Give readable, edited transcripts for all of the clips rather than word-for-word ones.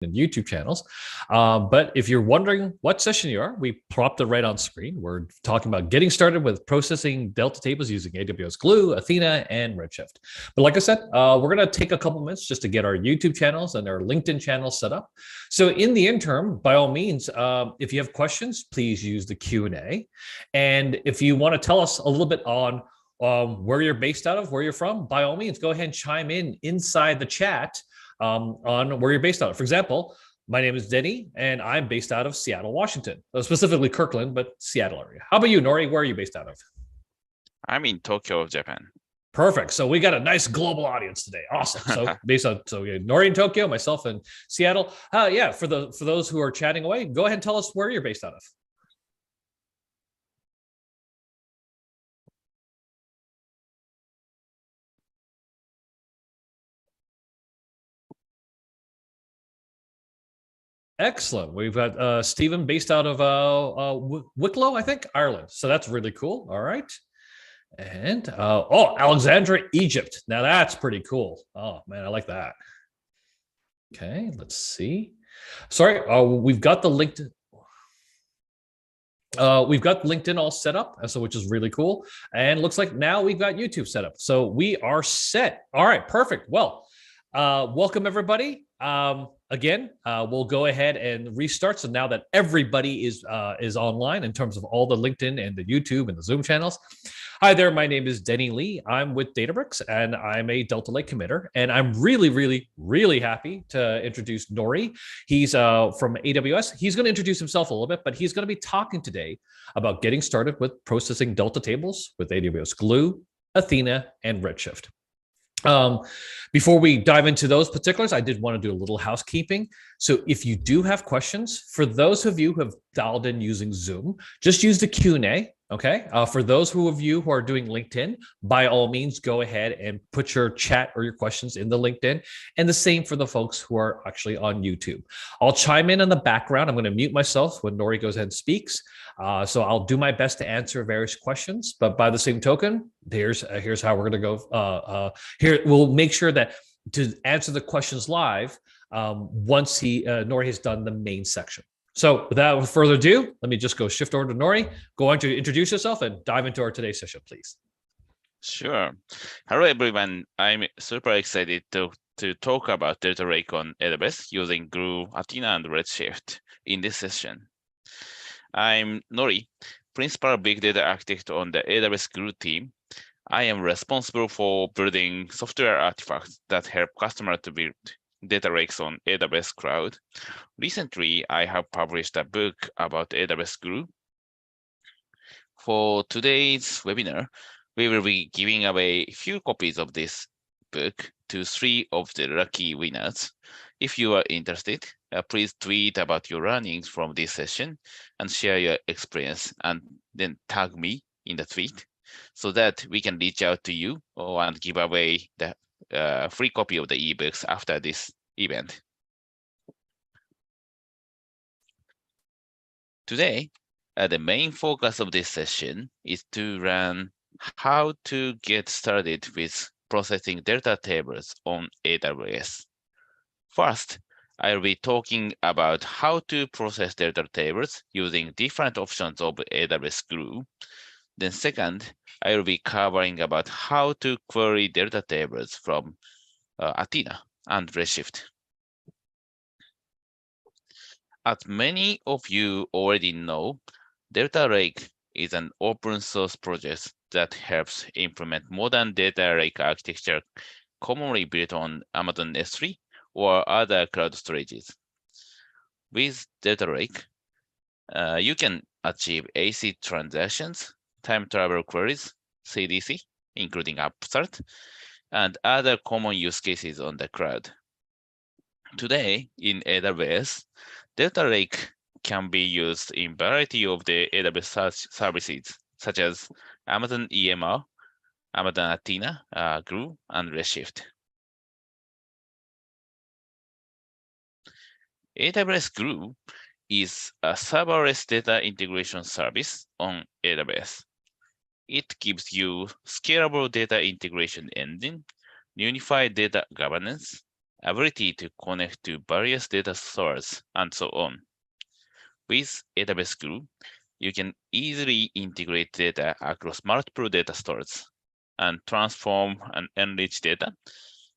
and YouTube channels. But if you're wondering what session you are, we plopped it right on screen. We're talking about getting started with processing Delta tables using AWS Glue, Athena, and Redshift. But like I said, we're going to take a couple minutes just to get our YouTube channels and our LinkedIn channels set up. So in the interim, by all means, if you have questions, please use the Q&A. And if you want to tell us a little bit on where you're based out of, where you're from, by all means, go ahead and chime in inside the chat on where you're based out of. For example, my name is Denny, and I'm based out of Seattle, Washington, specifically Kirkland, but Seattle area. How about you, Nori? Where are you based out of? I'm in Tokyo, Japan. Perfect. So we got a nice global audience today. Awesome. So based on Nori in Tokyo, myself in Seattle. Yeah, for those who are chatting away, go ahead and tell us where you're based out of. Excellent. We've got Stephen based out of Wicklow, I think, Ireland. So that's really cool. All right. And Alexandria, Egypt. Now that's pretty cool. Oh man, I like that. Okay, let's see. Sorry, we've got the LinkedIn. We've got LinkedIn all set up, so which is really cool. And looks like now we've got YouTube set up. So we are set. All right, perfect. Well, welcome everybody. Again, we'll go ahead and restart. So now that everybody is online in terms of all the LinkedIn and the YouTube and the Zoom channels. Hi there, my name is Denny Lee. I'm with Databricks and I'm a Delta Lake committer. And I'm really, really, really happy to introduce Nori. He's from AWS. He's going to introduce himself a little bit, but he's going to be talking today about getting started with processing Delta tables with AWS Glue, Athena, and Redshift. Before we dive into those particulars, I did want to do a little housekeeping. So if you do have questions, for those of you who have dialed in using Zoom, just use the Q&A. Okay. For those of you who are doing LinkedIn, by all means, go ahead and put your chat or your questions in the LinkedIn. And the same for the folks who are actually on YouTube. I'll chime in the background. I'm going to mute myself when Nori goes ahead and speaks. So I'll do my best to answer various questions. But by the same token, here's how we're going to go. Here, we'll make sure that to answer the questions live once Nori has done the main section. So without further ado, let me just go shift over to Nori. Go on to introduce yourself and dive into our today's session, please. Sure. Hello, everyone. I'm super excited to talk about data lake on AWS using Glue, Athena, and Redshift in this session. I'm Nori, Principal Big Data Architect on the AWS Glue team. I am responsible for building software artifacts that help customers to build data lakes on AWS Cloud. Recently, I have published a book about AWS Glue. For today's webinar, we will be giving away a few copies of this book to 3 of the lucky winners. If you are interested, please tweet about your learnings from this session and share your experience, and then tag me in the tweet so that we can reach out to you and give away the free copy of the ebooks after this event. Today, the main focus of this session is to learn how to get started with processing Delta tables on AWS. First, I'll be talking about how to process Delta tables using different options of AWS Glue. Then second, I will be covering about how to query Delta tables from Athena and Redshift. As many of you already know, Delta Lake is an open source project that helps implement modern data lake architecture commonly built on Amazon S3 or other cloud storages. With Delta Lake, you can achieve AC transactions, time travel queries, CDC, including Upstart, and other common use cases on the cloud. Today, in AWS, Delta Lake can be used in a variety of the AWS services, such as Amazon EMR, Amazon Athena, Glue, and Redshift. AWS Glue is a serverless data integration service on AWS. It gives you scalable data integration engine, unified data governance, ability to connect to various data stores, and so on. With AWS Glue, you can easily integrate data across multiple data stores and transform and enrich data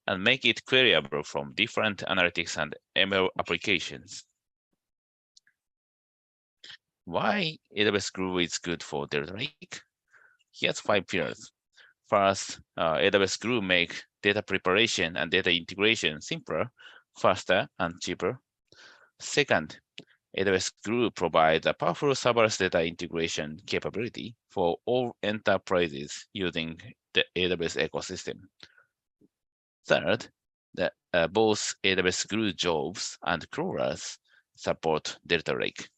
and make it queryable from different analytics and ML applications. Why AWS Glue is good for data lake? Here's 5 pillars. First, AWS Glue make data preparation and data integration simpler, faster, and cheaper. Second, AWS Glue provides a powerful serverless data integration capability for all enterprises using the AWS ecosystem. Third, both AWS Glue jobs and crawlers support Delta Lake.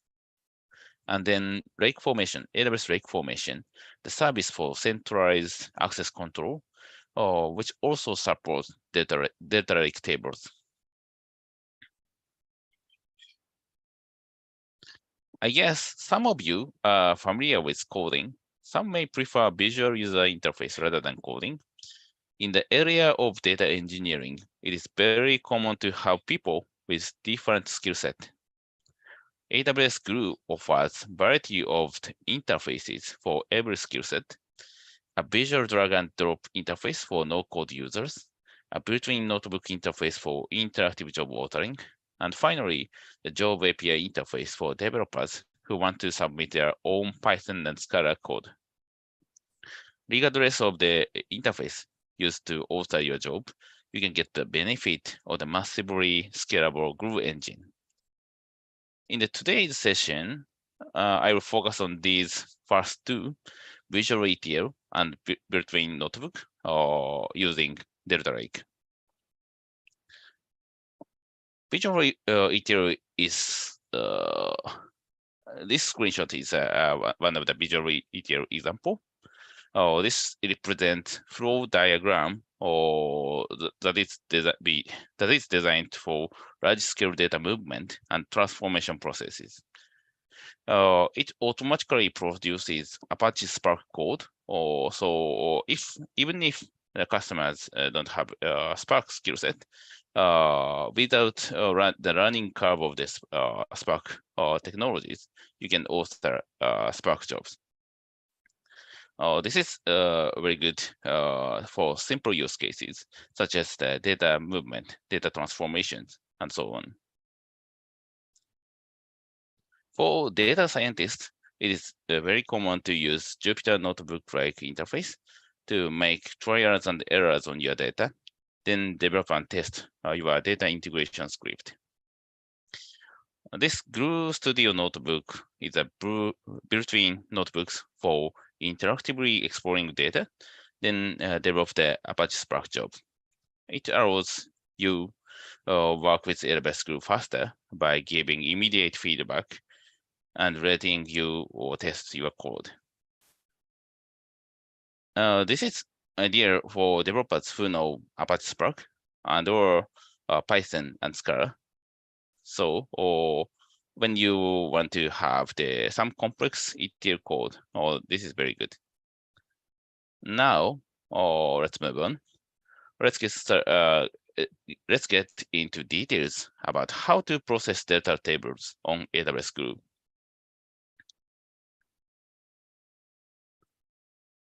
And then Lake Formation, AWS Lake Formation, the service for centralized access control, which also supports Delta Lake tables. I guess some of you are familiar with coding. Some may prefer visual user interface rather than coding. In the area of data engineering, it is very common to have people with different skill set. AWS Glue offers variety of interfaces for every skill set, a visual drag and drop interface for no-code users, a built-in notebook interface for interactive job authoring, and finally, the Job API interface for developers who want to submit their own Python and Scala code. Regardless of the interface used to author your job, you can get the benefit of the massively scalable Glue engine. In today's session, I will focus on these first two, Visual ETL and built-in notebook using Delta Lake. Visual ETL is this screenshot is one of the Visual ETL example. This represents flow diagram that is designed for large-scale data movement and transformation processes. It automatically produces Apache Spark code. So even if the customers don't have a Spark skill set, without the learning curve of this Spark technologies, you can author Spark jobs. This is very good for simple use cases, such as the data movement, data transformations, and so on. For data scientists, it is very common to use Jupyter Notebook-like interface to make trials and errors on your data, then develop and test your data integration script. This Glue Studio Notebook is a built-in notebooks for interactively exploring data, then develop the Apache Spark job. It allows you work with AWS Glue faster by giving immediate feedback and letting you test your code. This is ideal for developers who know Apache Spark and or Python and Scala. So, or when you want to have some complex ETL code, this is very good. Now, let's move on. Let's get into details about how to process data tables on AWS Glue.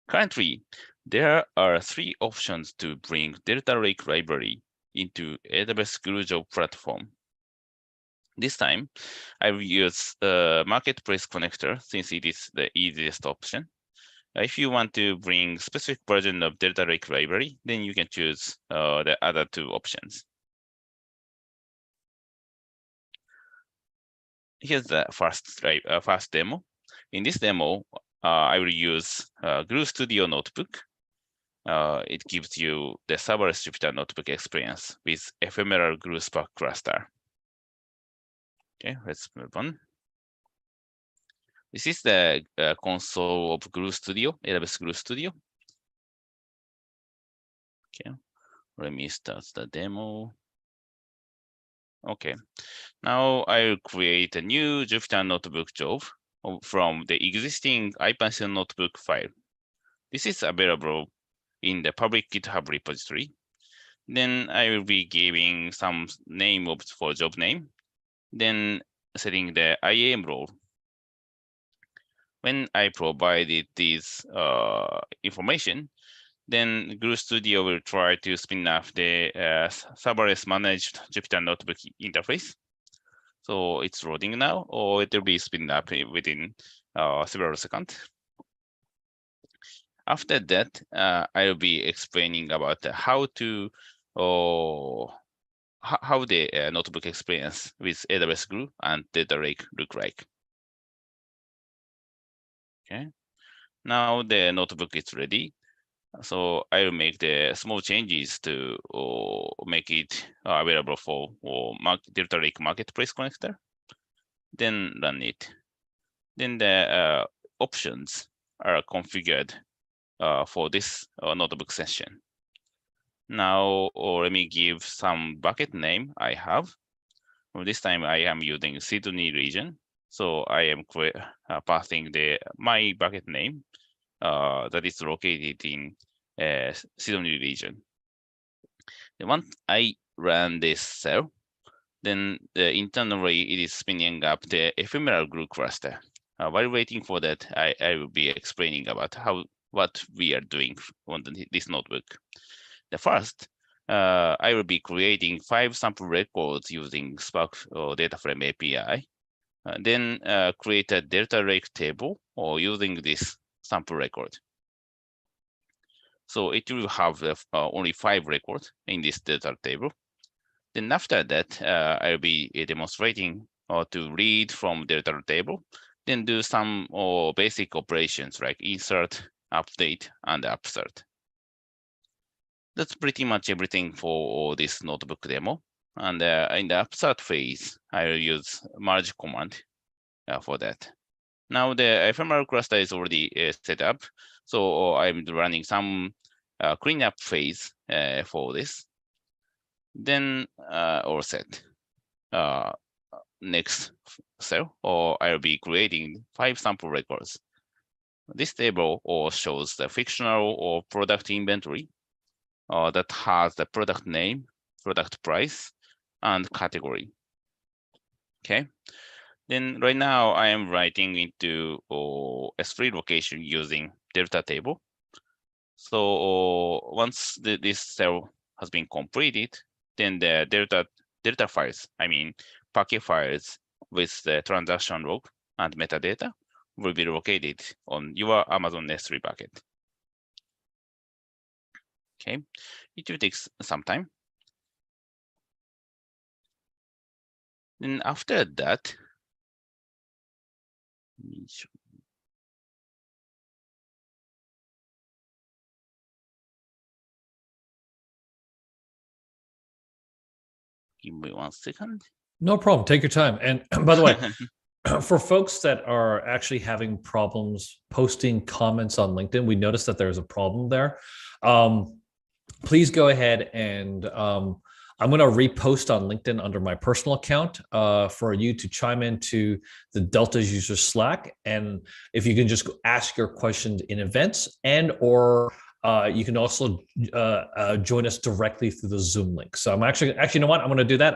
Currently, there are 3 options to bring Delta Lake library into AWS Glue Job platform. This time, I will use the Marketplace connector since it is the easiest option. If you want to bring specific version of Delta Lake library, then you can choose the other 2 options. Here's the first demo. In this demo, I will use Glue Studio Notebook. It gives you the serverless Jupyter Notebook experience with ephemeral Glue Spark cluster. Okay, let's move on. This is the console of Glue Studio, AWS Glue Studio. Okay, let me start the demo. Okay, now I'll create a new Jupyter Notebook job from the existing IPython notebook file. This is available in the public GitHub repository. Then I will be giving some name for job name, then setting the IAM role. When I provided this information, then Glue Studio will try to spin up the serverless managed Jupyter Notebook interface. So it's loading now, or it will be spun up within several seconds. After that, I will be explaining about how to how the notebook experience with AWS Glue and Data Lake look like. Okay, now the notebook is ready. So I will make the small changes to make it available for Data Lake Marketplace connector. Then run it. Then the options are configured for this notebook session. Now, let me give some bucket name I have. This time I am using Sydney region. So I am passing my bucket name that is located in Sydney region. And once I run this cell, then internally it is spinning up the ephemeral glue cluster. While waiting for that, I will be explaining about what we are doing on this notebook. The first, I will be creating 5 sample records using Spark data frame API. Then create a data lake table or using this sample record. So it will have only 5 records in this data table. Then after that, I'll be demonstrating to read from data table, then do some basic operations like insert, update, and upsert. That's pretty much everything for this notebook demo. And in the upsert phase, I will use merge command for that. Now the ephemeral cluster is already set up, so I'm running some cleanup phase for this. Then all set. Next cell, or I'll be creating 5 sample records. This table shows the fictional or product inventory that has the product name, product price, and category. Okay. Then right now I am writing into S3 location using delta table. So once this cell has been completed, then the delta files, I mean Packet files with the transaction log and metadata will be located on your Amazon S3 bucket. Okay, it will take some time. Then after that, give me 1 second. No problem. Take your time. And by the way, for folks that are actually having problems posting comments on LinkedIn, we noticed that there's a problem there. Please go ahead and I'm going to repost on LinkedIn under my personal account for you to chime into the Delta user Slack. And if you can just ask your questions in events, and or you can also join us directly through the Zoom link. So I'm actually, you know what? I'm going to do that.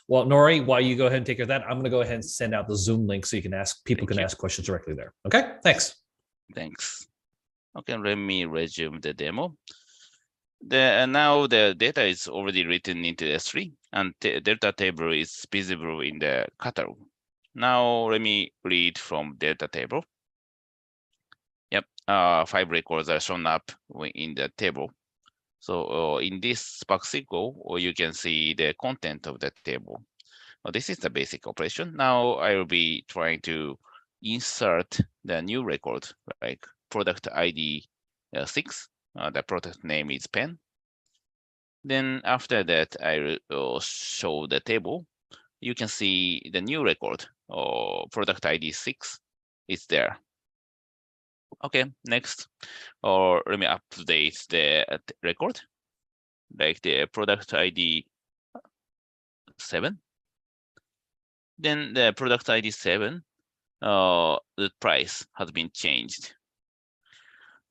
Well, Nori, while you go ahead and take care of that, I'm going to go ahead and send out the Zoom link so you can ask ask questions directly there. Okay, thanks. Thanks. Okay, let me resume the demo. Now the data is already written into S3, and the data table is visible in the catalog. Now let me read from data table. Yep, 5 records are shown up in the table. So in this Spark SQL, you can see the content of the table. This is the basic operation. Now I will be trying to insert the new record, like product ID 6. The product name is pen. Then after that, I will show the table. You can see the new record, or product ID 6 is there. Okay, next, or let me update the record, like the product ID 7. Then the product ID 7, the price has been changed.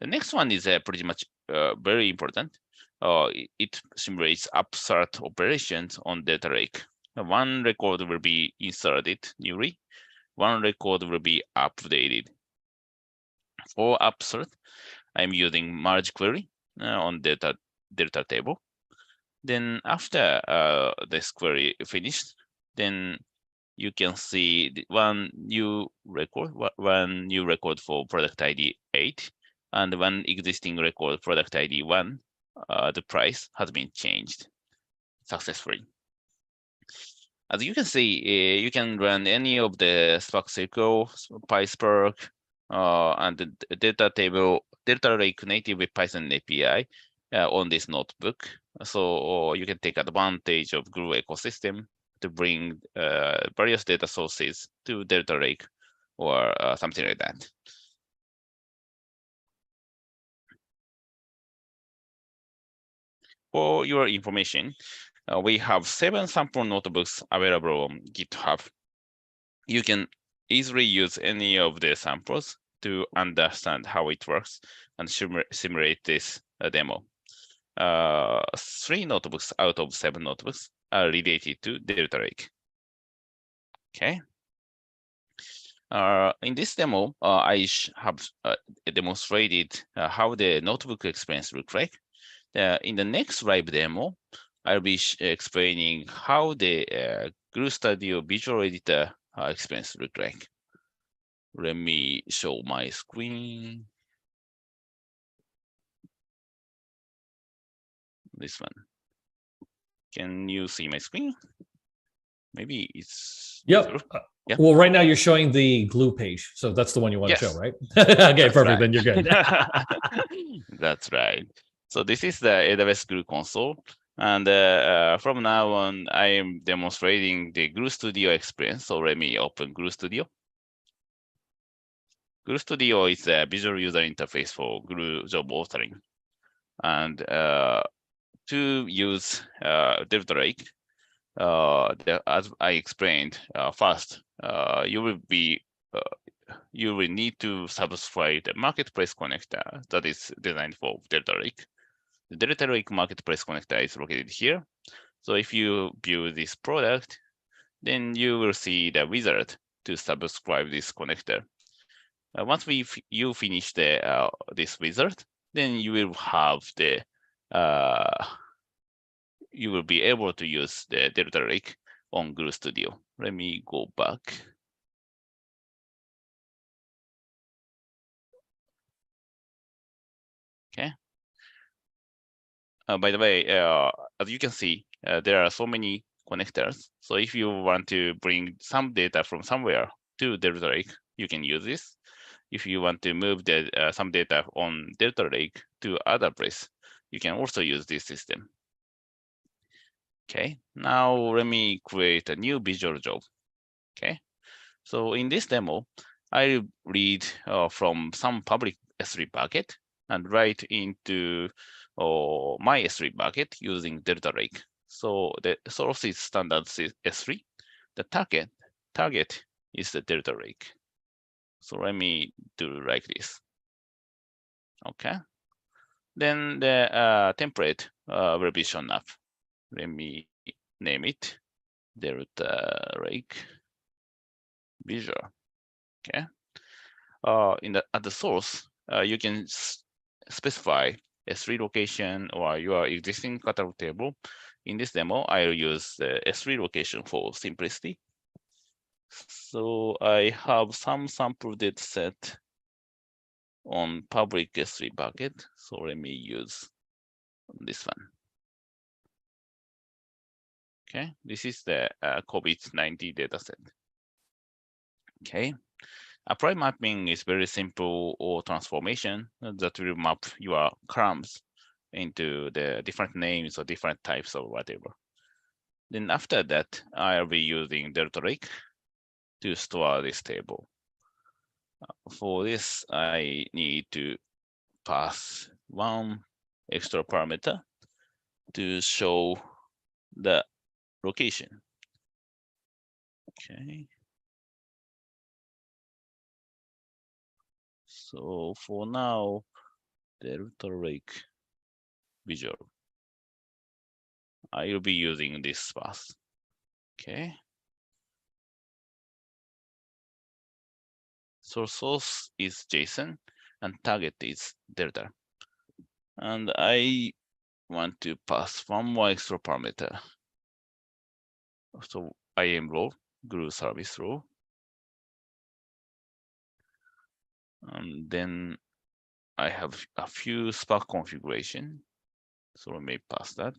The next one is pretty much very important. it simulates upsert operations on data lake. One record will be inserted newly. One record will be updated. For upsert, I'm using merge query on data table. Then after this query finished, then you can see one new record for product ID 8 and one existing record product ID 1. The price has been changed successfully. As you can see, you can run any of the Spark SQL, PySpark, and the data lake native with Python API on this notebook. So you can take advantage of Glue ecosystem to bring various data sources to data lake or something like that. For your information, we have 7 sample notebooks available on GitHub. You can easily use any of the samples to understand how it works and simulate this demo. 3 notebooks out of 7 notebooks are related to Delta Lake. Okay. In this demo, I have demonstrated how the notebook experience looks like. In the next live demo, I'll be explaining how the Glue Studio Visual Editor experience looks like. Let me show my screen. This one. Can you see my screen? Maybe it's Yep. Well, right now you're showing the Glue page, so that's the one you want to show, right? Okay, that's perfect. Right. Then you're good. That's right. So this is the AWS Glue console, and from now on, I am demonstrating the Glue Studio experience. So let me open Glue Studio. Glue Studio is a visual user interface for Glue job authoring, and to use Delta Lake, as I explained first, you will need to subscribe the marketplace connector that is designed for Delta Lake. The Delta Lake marketplace connector is located here. So if you view this product, then you will see the wizard to subscribe this connector. Once you finish this wizard, then you will have the you will be able to use the Delta Lake on Glue Studio. Let me go back. Okay. By the way, as you can see, there are so many connectors. So if you want to bring some data from somewhere to Delta Lake, you can use this. If you want to move some data on Delta Lake to other place, you can also use this system. Okay, now let me create a new visual job. Okay, so in this demo, I read from some public S3 bucket and write into my S3 bucket using Delta Lake. So the source is standard S3. The target is the Delta Lake. So let me do like this. Okay. Then the template will be shown up. Let me name it Delta Lake Visual. Okay. At the source, you can specify S3 location or your existing catalog table. In this demo, I'll use the S3 location for simplicity. So I have some sample data set on public S3 bucket. So let me use this one. Okay, this is the COVID-19 dataset. Okay, apply mapping is very simple or transformation that will map your columns into the different names or different types or whatever. Then after that, I'll be using Delta Lake to store this table. For this, I need to pass one extra parameter to show the location. Okay. So for now, Delta Lake Visual. I will be using this path. Okay. So source is JSON and target is Delta. And I want to pass one more extra parameter. So IAM role, Glue service role. And then I have a few Spark configuration. So let me pass that.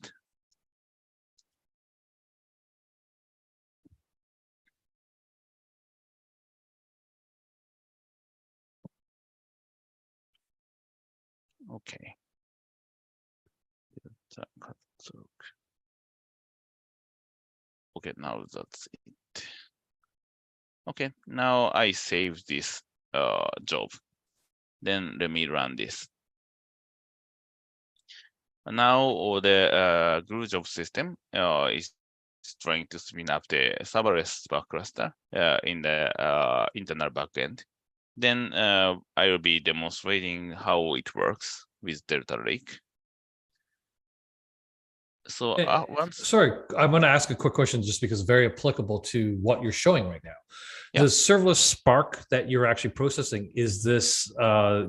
Okay. Okay, now that's it. Okay, now I save this job. Then let me run this. Now the Glue job system is trying to spin up the serverless Spark cluster in the internal backend. Then I will be demonstrating how it works with Delta Lake. So sorry, I'm going to ask a quick question just because it's very applicable to what you're showing right now. Yeah. The serverless Spark that you're actually processing, is this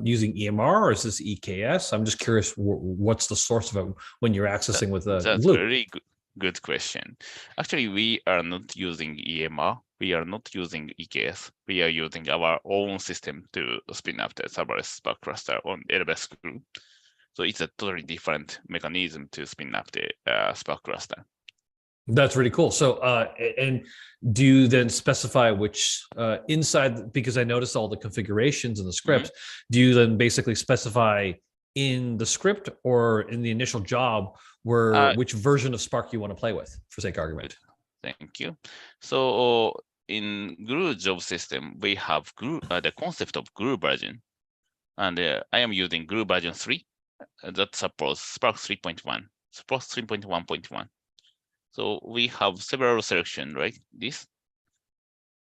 using EMR or is this EKS? I'm just curious, what's the source of it when you're accessing with Glue? That's a really good question. Actually, we are not using EMR. We are not using EKS. We are using our own system to spin up the serverless Spark cluster on AWS Glue. So it's a totally different mechanism to spin up the Spark cluster. That's really cool. So, and do you then specify which inside, because I noticed all the configurations and the scripts, do you then basically specify in the script or in the initial job where which version of Spark you want to play with, for sake of argument? Thank you. So in Glue job system, we have Glue, the concept of Glue version. And I am using Glue version 3 that supports Spark 3.1, supports 3.1.1. So we have several selections, right? This.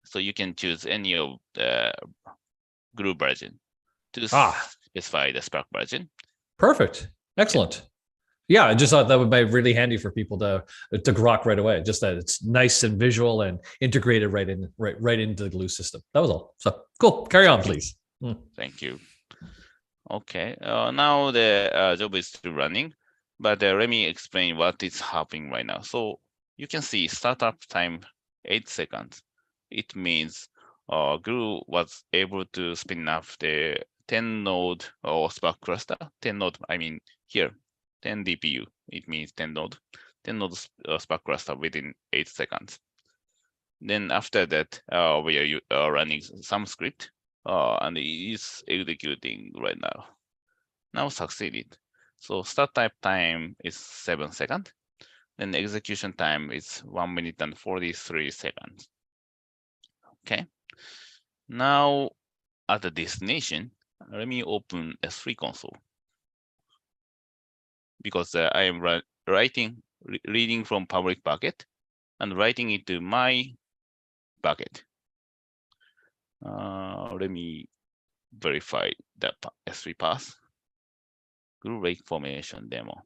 So you can choose any of the Glue version to specify the Spark version. Perfect. Excellent. Yeah, I just thought that would be really handy for people to grok right away. Just that it's nice and visual and integrated right into the Glue system. That was all. So cool. Carry on, please. Thank you. Okay. Now the job is still running, but let me explain what is happening right now. So you can see startup time 8 seconds. It means Glue was able to spin up the 10 node or Spark cluster. 10 node, I mean here, 10 DPU. It means 10 node Spark cluster within 8 seconds. Then after that, we are running some script, and it is executing right now. Now succeeded. So start type time is 7 seconds. Then execution time is 1 minute and 43 seconds. Okay. Now at the destination, let me open S3 console because I am reading from public bucket and writing it to my bucket. Let me verify the S3 path. Glue Lake Formation demo.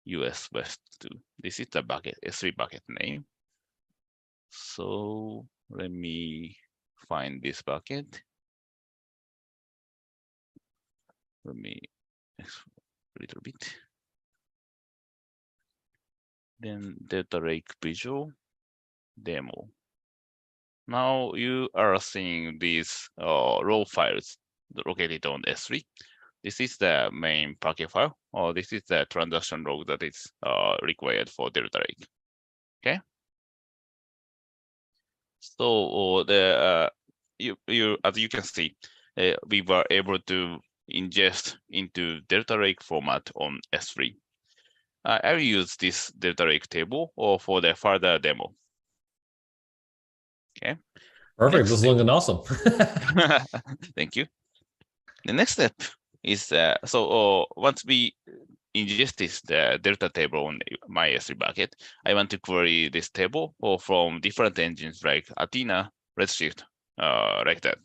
US West 2. This is the bucket, S3 bucket name. So let me find this bucket. Let me a little bit. Then Delta Lake Visual demo. Now you are seeing these raw files located on S3. This is the main packet file, or this is the transaction log that is required for Delta Lake. Okay. So the as you can see, we were able to ingest into Delta Lake format on S3. I will use this Delta Lake table or for the further demo. Okay. Perfect. This is looking awesome. Thank you. The next step is so once we ingest the Delta table on my S3 bucket, I want to query this table or from different engines like Athena, Redshift, like that.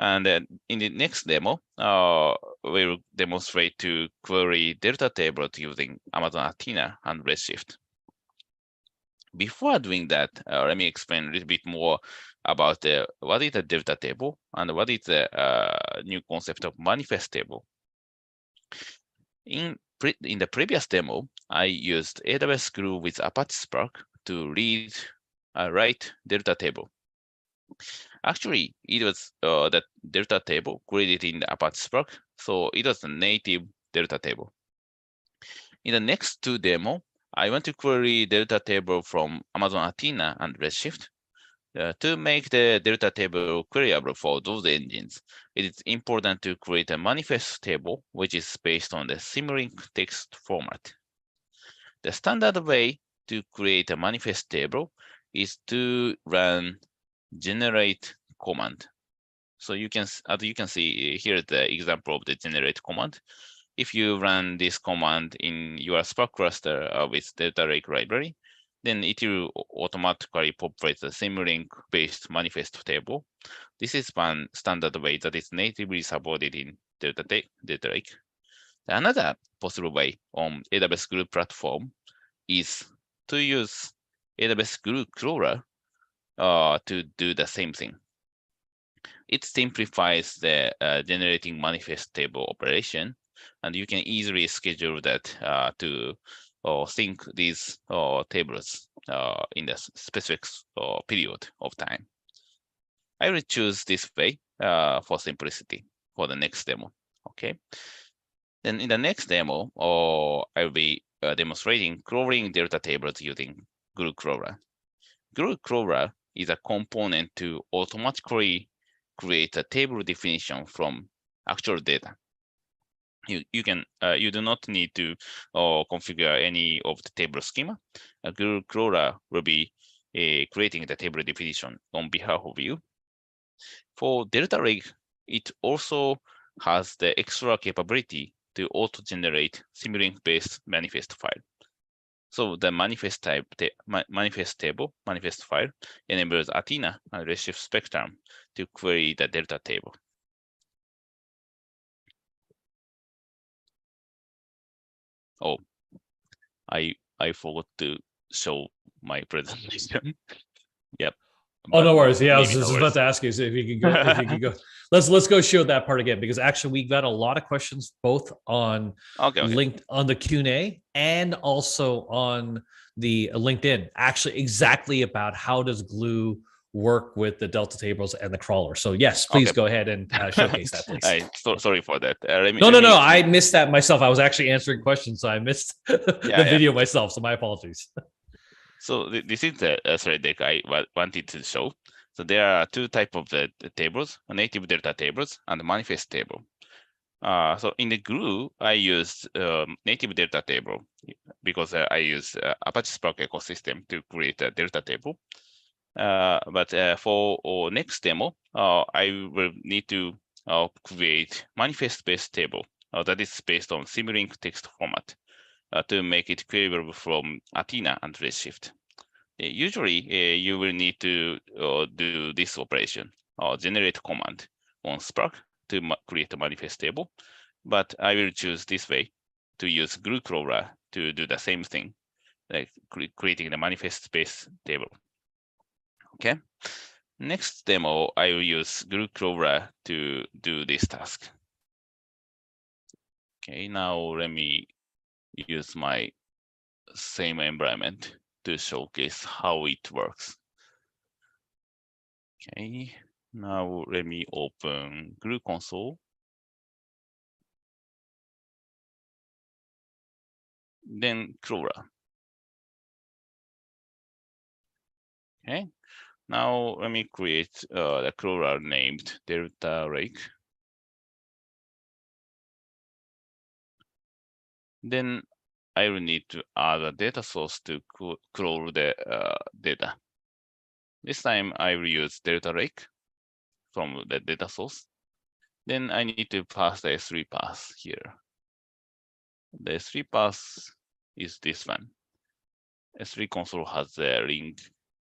And in the next demo, we'll demonstrate to query delta tables using Amazon Athena and Redshift. Before doing that, let me explain a little bit more about what is a delta table and what is the new concept of manifest table. In the previous demo, I used AWS Glue with Apache Spark to write delta table. Actually, it was that delta table created in the Apache Spark, so it was a native delta table. In the next two demo, I want to query delta table from Amazon Athena and Redshift. To make the delta table queryable for those engines, it is important to create a manifest table, which is based on the Simulink text format. The standard way to create a manifest table is to run generate command. So you can, as you can see, here's the example of the generate command. If you run this command in your Spark cluster with Delta Lake library, then it will automatically populate the Simulink-based manifest table. This is one standard way that is natively supported in Delta Lake. Another possible way on AWS Glue platform is to use AWS Glue crawler to do the same thing. It simplifies the generating manifest table operation, and you can easily schedule that to sync these tables in the specific period of time. I will choose this way for simplicity for the next demo. Okay. Then in the next demo, I will be demonstrating crawling delta tables using Glue crawler. Glue crawler is a component to automatically create a table definition from actual data. You do not need to configure any of the table schema. Glue crawler will be creating the table definition on behalf of you. For Delta Rig, it also has the extra capability to auto-generate Simulink-based manifest file. So the manifest file enables Athena and Redshift Spectrum to query the delta table. Oh, I forgot to show my presentation. Yep. Oh, no worries. Yeah, I was Maybe just no about worries. to ask you if you could go. If you could go, let's go show that part again, because actually we got a lot of questions both on linked on the Q&A and also on the LinkedIn. Actually, exactly about how does Glue work with the delta tables and the crawler. So yes, please go ahead and showcase that, please. Sorry for that. No. I missed that myself. I was actually answering questions, so I missed the video myself. So my apologies. So this is the thread deck I wanted to show. So there are two types of the tables: native delta tables and manifest table. So in the Glue, I used native delta table because I use Apache Spark ecosystem to create a delta table. But for next demo, I will need to create manifest-based table that is based on Simulink text format to make it queryable from Athena and Redshift. Usually, you will need to do this operation, generate command on Spark to create a manifest table. But I will choose this way to use Glue crawler to do the same thing, like creating the manifest-based table. Okay. Next demo, I will use Glue crawler to do this task. Okay, now let me use my same environment to showcase how it works. Okay, now let me open Glue console. Then crawler. Okay, now let me create the crawler named Delta Lake. Then I will need to add a data source to crawl the data. This time I will use Delta Lake from the data source. Then I need to pass the S3 path here. The S3 path is this one. S3 console has a link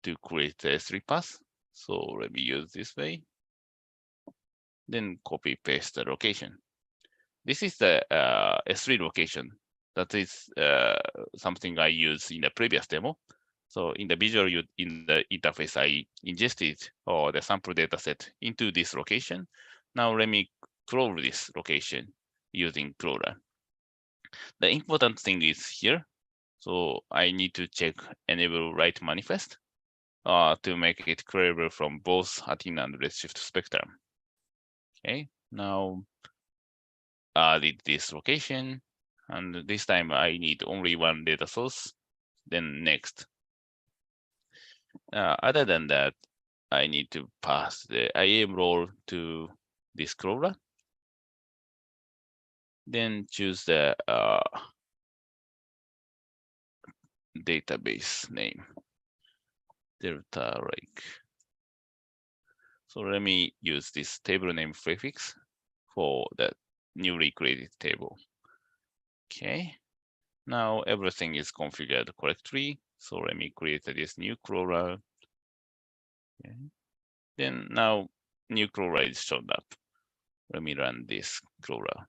to create the S3 path. So let me use this way. then copy paste the location. This is the S3 location. That is something I used in the previous demo. So in the visual in the interface, I ingested the sample data set into this location. Now let me crawl this location using crawler. The important thing is here. So I need to check enable write manifest to make it queryable from both Athena and Redshift Spectrum. Okay, now added this location, and this time I need only one data source. Then next. Other than that, I need to pass the IAM role to this crawler. Then choose the database name, Delta Lake. So let me use this table name prefix for the newly created table. Okay, now everything is configured correctly. So let me create this new crawler. Okay. Then now new crawler is shown up. Let me run this crawler.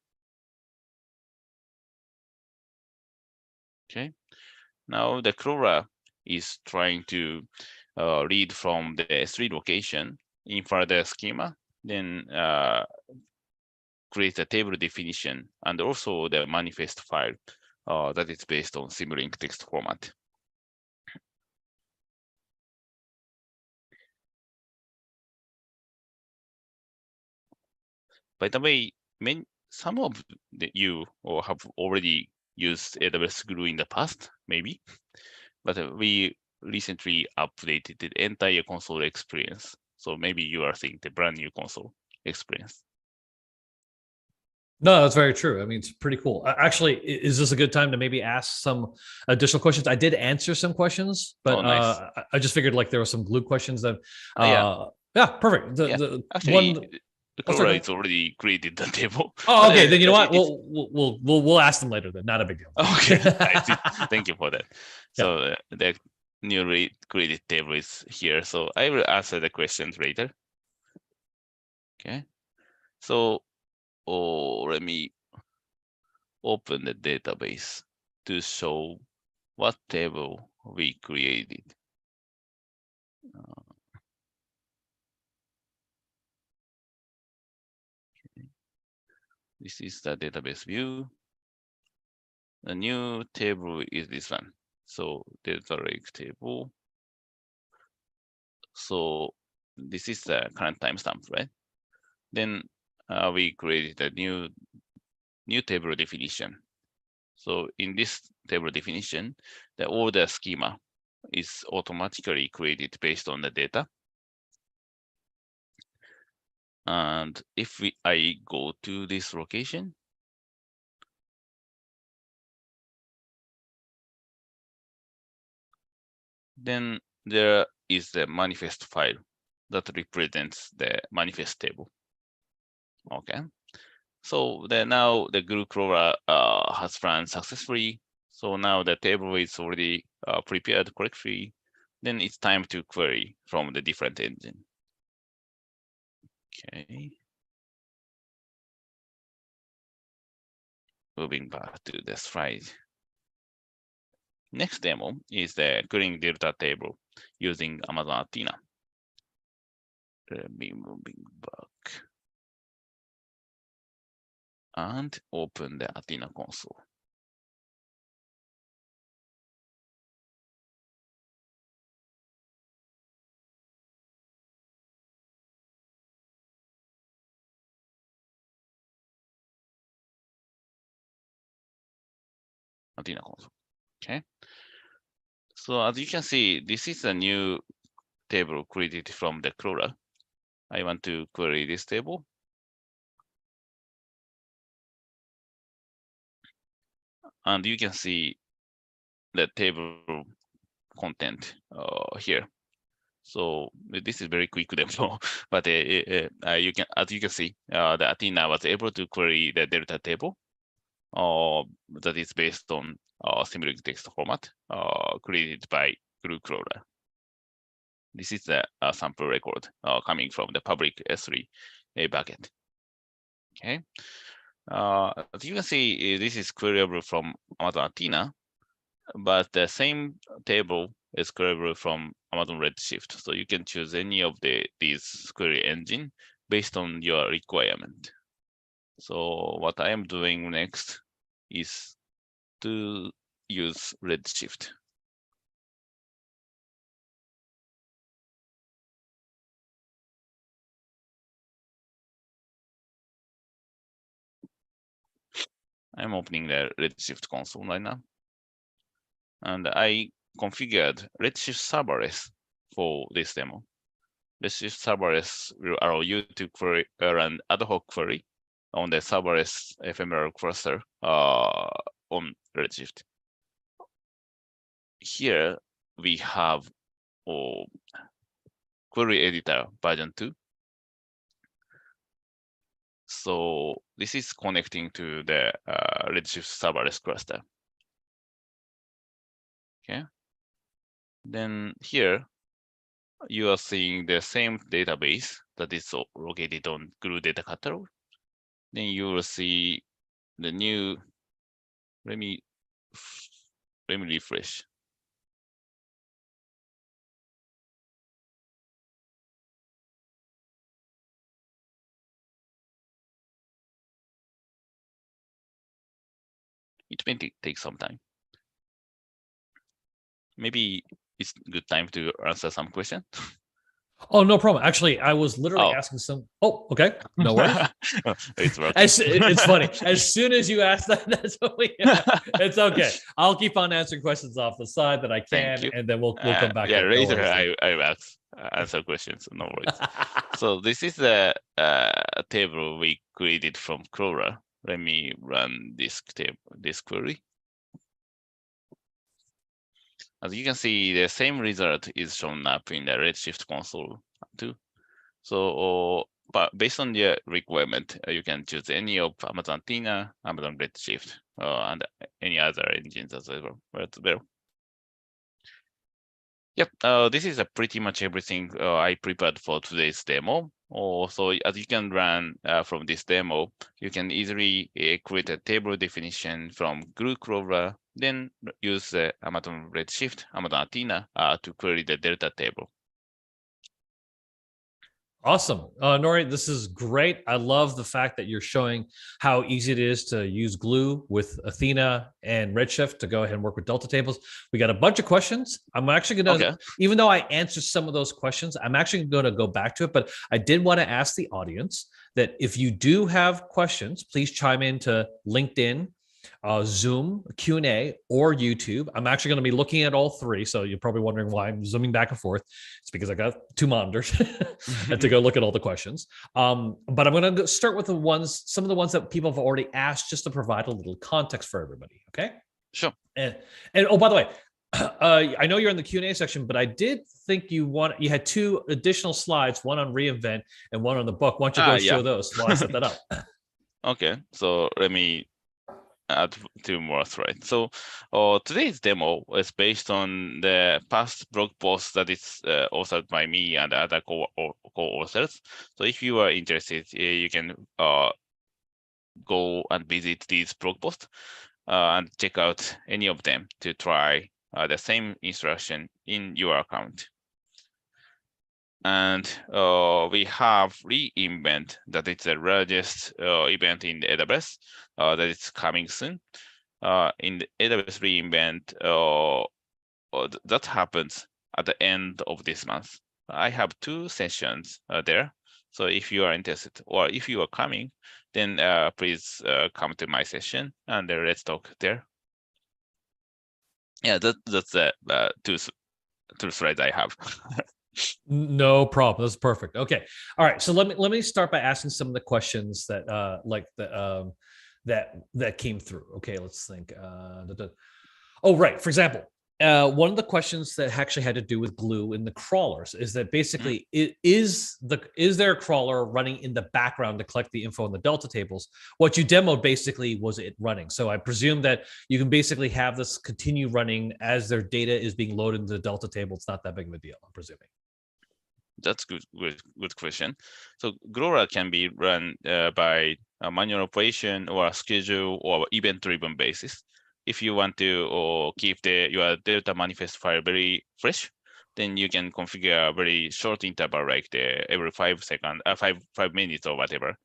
Okay, now the crawler is trying to read from the S3 location, infer the schema, then create a table definition and also the manifest file that is based on Simulink text format. By the way, some of you have already used AWS Glue in the past, maybe, but we recently updated the entire console experience. So maybe you are seeing the brand new console experience. No, that's very true. I mean, it's pretty cool. Actually, is this a good time to maybe ask some additional questions? I did answer some questions, but nice. I just figured like there were some Glue questions that. Yeah, perfect. Actually, the crawler is already created the table. Oh, okay. Then you know what? We'll ask them later. Then not a big deal. Okay, thank you for that. So the newly created table is here. So I will answer the questions later. Okay. So let me open the database to show what table we created. Okay. This is the database view. The new table is this one. So data lake table. So this is the current timestamp, right? Then we created a new table definition. So in this table definition, the order schema is automatically created based on the data. And if I go to this location, then there is the manifest file that represents the manifest table. Okay. So now the Glue crawler has run successfully. So now the table is already prepared correctly. Then it's time to query from the different engine. Okay. Moving back to the slide. Next demo is the querying delta table using Amazon Athena. Let me moving back and open the Athena console. Athena console. Okay. So as you can see, this is a new table created from the crawler. I want to query this table. And you can see the table content here. So this is very quick demo, but as you can see, the Athena was able to query the delta table that is based on Simulink text format created by Glue crawler. This is the sample record coming from the public S3 bucket. Okay. As you can see, this is queryable from Amazon Athena, but the same table is queryable from Amazon Redshift. So you can choose any of these query engine based on your requirement. So what I am doing next is to use Redshift. I'm opening the Redshift console right now. And I configured Redshift serverless for this demo. Redshift serverless will allow you to run ad hoc query on the serverless ephemeral cluster on Redshift. Here we have query editor version 2. So this is connecting to the Redshift serverless cluster. Okay. Then here you are seeing the same database that is located on Glue data catalog. Then you will see the new. Let me refresh. It may take some time. Maybe it's a good time to answer some questions. Oh, no problem. Actually, I was literally asking some. Oh, okay. No worries. It's working. It's funny. As soon as you ask that, that's what we. It's okay. I'll keep on answering questions off the side that I can, and then we'll come back. Yeah, later I will answer questions. No worries. So this is the table we created from Crawler. Let me run this query. As you can see, the same result is shown up in the Redshift console too. So, but based on the requirement, you can choose any of Amazon Athena, Amazon Redshift, and any other engines as well. Yep, this is pretty much everything I prepared for today's demo. So as you can run from this demo, you can easily create a table definition from Glue Crawler, then use Amazon Redshift, Amazon Athena to query the Delta table. Awesome. Nori, this is great. I love the fact that you're showing how easy it is to use Glue with Athena and Redshift to go ahead and work with Delta tables. We got a bunch of questions. I'm actually going to, even though I answered some of those questions, I'm actually going to go back to it. But I did want to ask the audience that if you do have questions, please chime into LinkedIn, Zoom, Q&A, or YouTube. I'm actually going to be looking at all three. So you're probably wondering why I'm zooming back and forth. It's because I got two monitors to go look at all the questions. But I'm going to start with some of the ones that people have already asked, just to provide a little context for everybody. Okay. Sure. And oh, by the way, I know you're in the Q&A section, but I did think you had two additional slides, one on reInvent and one on the book. Why don't you go show those while I set that up? Okay. So let me add two more threads. So today's demo is based on the past blog post that is authored by me and other co-authors. So if you are interested, you can go and visit these blog posts and check out any of them to try the same instruction in your account. And we have reInvent, that is the largest event in AWS that is coming soon. In the AWS reInvent, that happens at the end of this month. I have two sessions there. So if you are interested, or if you are coming, then please come to my session and let's talk there. Yeah, that's the two slides I have. No problem. That's perfect. Okay. All right. So let me start by asking some of the questions that that came through. Okay. Let's think. Oh, right. For example, one of the questions that actually had to do with Glue in the crawlers is that basically is there a crawler running in the background to collect the info in the Delta tables? What you demoed basically was it running. So I presume that you can basically have this continue running as their data is being loaded into the Delta table. It's not that big of a deal, I'm presuming. That's good question. So Glora can be run by a manual operation or a schedule or event-driven basis. If you want to keep your Delta manifest file very fresh, then you can configure a very short interval, like every 5 seconds, 5 minutes or whatever.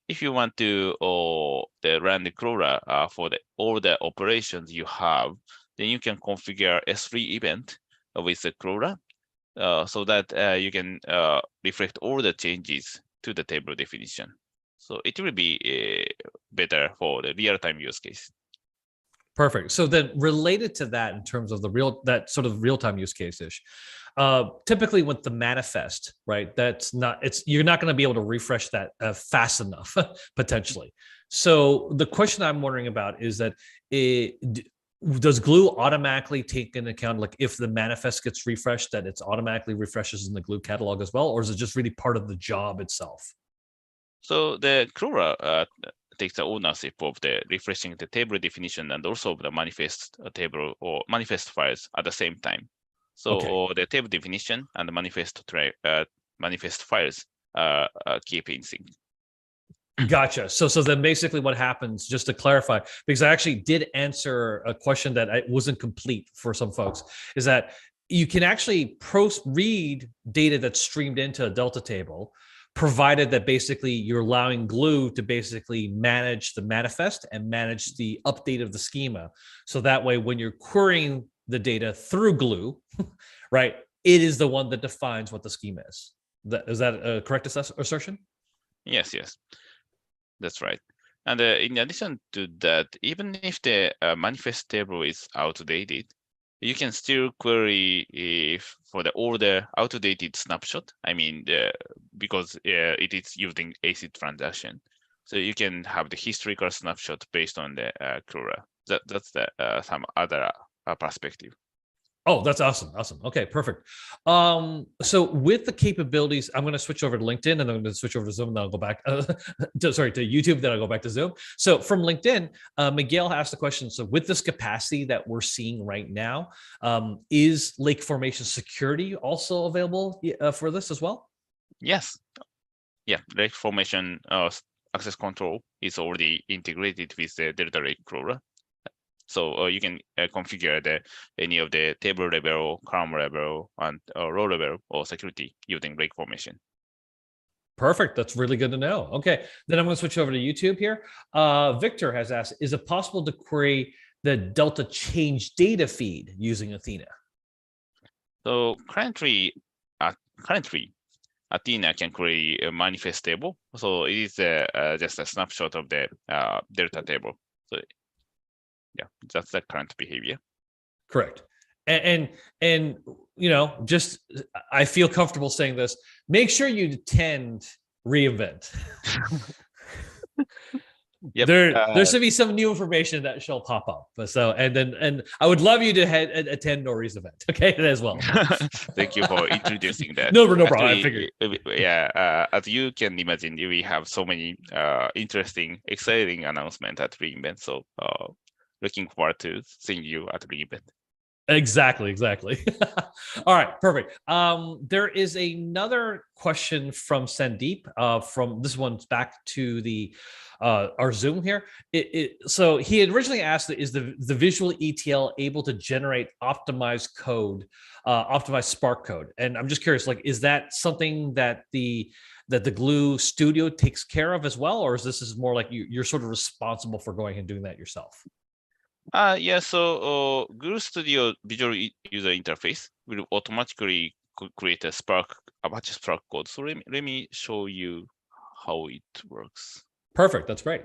If you want to run the Glora for all the operations you have, then you can configure S3 event with the Glora so that you can reflect all the changes to the table definition. So it will be better for the real-time use case. Perfect. So then related to that in terms of that sort of real-time use case-ish, typically with the manifest, right? You're not going to be able to refresh that fast enough potentially. So the question I'm wondering about is that does Glue automatically take into account, like if the manifest gets refreshed, that it's automatically refreshes in the Glue catalog as well, or is it just really part of the job itself? So the Glora takes the ownership of the refreshing the table definition and also the manifest table or manifest files at the same time. So the table definition and the manifest files keep in sync. Gotcha. So then basically what happens, just to clarify, because I actually did answer a question that wasn't complete for some folks, is that you can actually read data that's streamed into a Delta table, provided that basically you're allowing Glue to basically manage the manifest and manage the update of the schema. So that way, when you're querying the data through Glue, right, it is the one that defines what the schema is. Is that a correct assertion? Yes. That's right. And in addition to that, even if the manifest table is outdated, you can still query for all the outdated snapshot. I mean, because it is using ACID transaction. So you can have the historical snapshot based on the Glora. That's some other perspective. Oh, that's awesome. Okay, perfect. So with the capabilities, I'm going to switch over to LinkedIn and then I'm going to switch over to Zoom. Then I'll go back, to YouTube. Then I'll go back to Zoom. So from LinkedIn, Miguel asked the question. So with this capacity that we're seeing right now, is lake formation security also available for this as well? Yes. Yeah, lake formation access control is already integrated with the Delta Lake Glora. So you can configure any of the table level, column level, and row level or security using lake formation. Perfect. That's really good to know. Okay, then I'm going to switch over to YouTube here. Victor has asked, is it possible to query the Delta change data feed using Athena? So currently, Athena can query a manifest table. So it is just a snapshot of the Delta table. So yeah, that's the current behavior. Correct. And just I feel comfortable saying this. Make sure you attend reInvent. Yep. There should be some new information that shall pop up. So and I would love you to attend Nori's event, okay, as well. Thank you for introducing that. No problem. I figured. Yeah, as you can imagine, we have so many interesting, exciting announcements at reInvent. So looking forward to seeing you at reInvent. Exactly. All right, perfect. There is another question from Sandeep. From this one's back to the our Zoom here. So he had originally asked, is the visual ETL able to generate optimized code, optimized Spark code? And I'm just curious, like, is that something that the Glue Studio takes care of as well, or is this more like you're sort of responsible for going and doing that yourself? Yeah, so Glue Studio Visual User Interface will automatically create a Apache Spark code. So let me show you how it works. Perfect, that's great.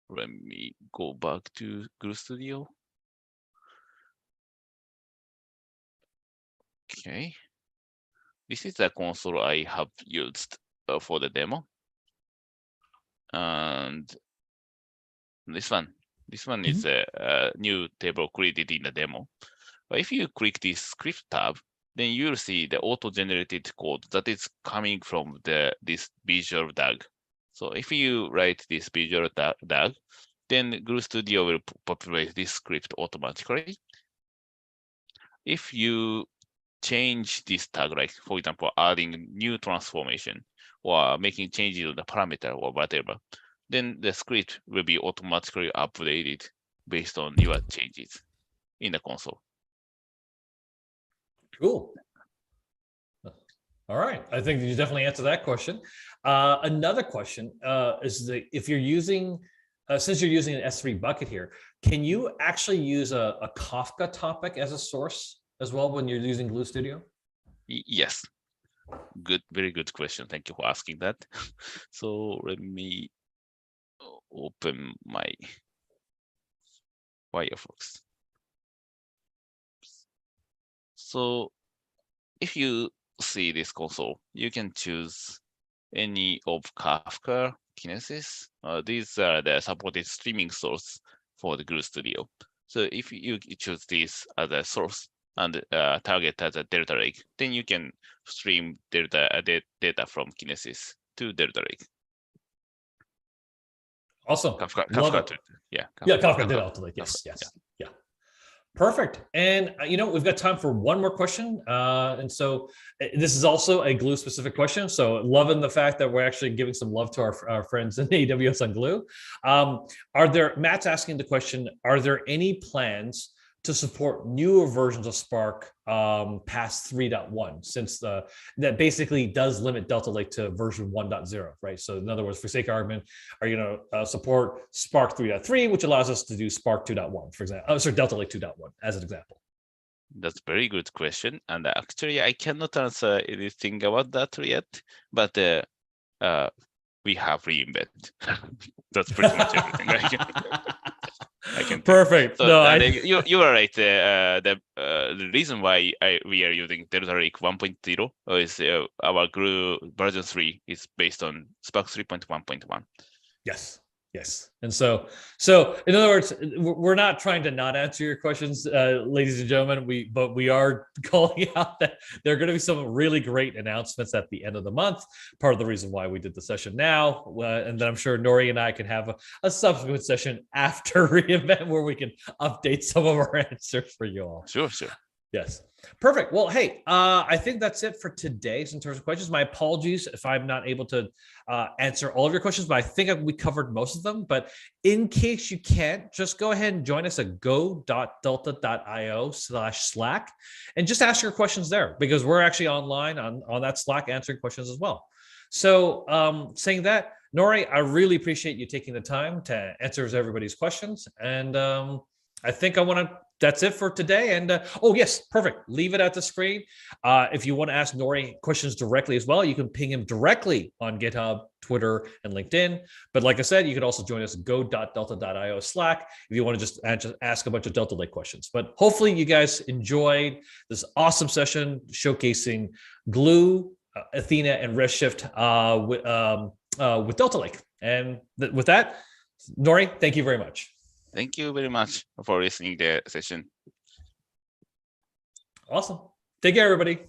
Let me go back to Glue Studio. Okay. This is the console I have used for the demo. And this one is a new table created in the demo. But if you click this script tab, then you'll see the auto-generated code that is coming from this Visual DAG. So if you write this Visual DAG, then Glue Studio will populate this script automatically. If you change this tag, like for example, adding new transformation or making changes to the parameter or whatever, then the script will be automatically updated based on your changes in the console. Cool. All right. I think you definitely answered that question. Another question is if you're using, since you're using an S3 bucket here, can you actually use a Kafka topic as a source as well when you're using Glue Studio? Yes. Good, very good question. Thank you for asking that. So let me open my Firefox. So if you see this console, you can choose any of Kafka, Kinesis. These are the supported streaming source for the Glue Studio. So if you choose this as a source and target as a Delta Lake, then you can stream data from Kinesis to Delta Lake. Awesome. Kafka. Yeah, Kafka did Delta Lake. Yes. Yeah. Perfect. And we've got time for one more question. And so this is also a Glue specific question. So loving the fact that we're actually giving some love to our friends in AWS on Glue. Matt's asking the question, are there any plans to support newer versions of Spark past 3.1, since that basically does limit Delta Lake to version 1.0, right? So in other words, for sake of argument, are you going to support Spark 3.3, which allows us to do Spark 2.1, for example, Delta Lake 2.1 as an example? That's a very good question. And actually, I cannot answer anything about that yet, but we have reinvented. That's pretty much everything I can Perfect. So, no, you are right. The reason why we are using Delta Lake 1.0 is our Glue version 3 is based on Spark 3.1.1. Yes. And so in other words, we're not trying to not answer your questions, ladies and gentlemen, but we are calling out that there are going to be some really great announcements at the end of the month. Part of the reason why we did the session now, and then I'm sure Nori and I can have a subsequent session after reInvent where we can update some of our answers for you all. Sure. Yes. Perfect. Well, hey, I think that's it for today in terms of questions. My apologies if I'm not able to answer all of your questions, but I think we covered most of them. But in case you can't, just go ahead and join us at go.delta.io/Slack and just ask your questions there, because we're actually online on that Slack answering questions as well. So saying that, Nori, I really appreciate you taking the time to answer everybody's questions. And I think that's it for today. And oh yes, perfect. Leave it at the screen. If you want to ask Nori questions directly as well, you can ping him directly on GitHub, Twitter, and LinkedIn. But like I said, you can also join us at go.delta.io Slack if you want to just ask a bunch of Delta Lake questions. But hopefully you guys enjoyed this awesome session showcasing Glue, Athena, and Redshift with Delta Lake. And with that, Nori, thank you very much. Thank you very much for listening to the session. Awesome. Take care, everybody.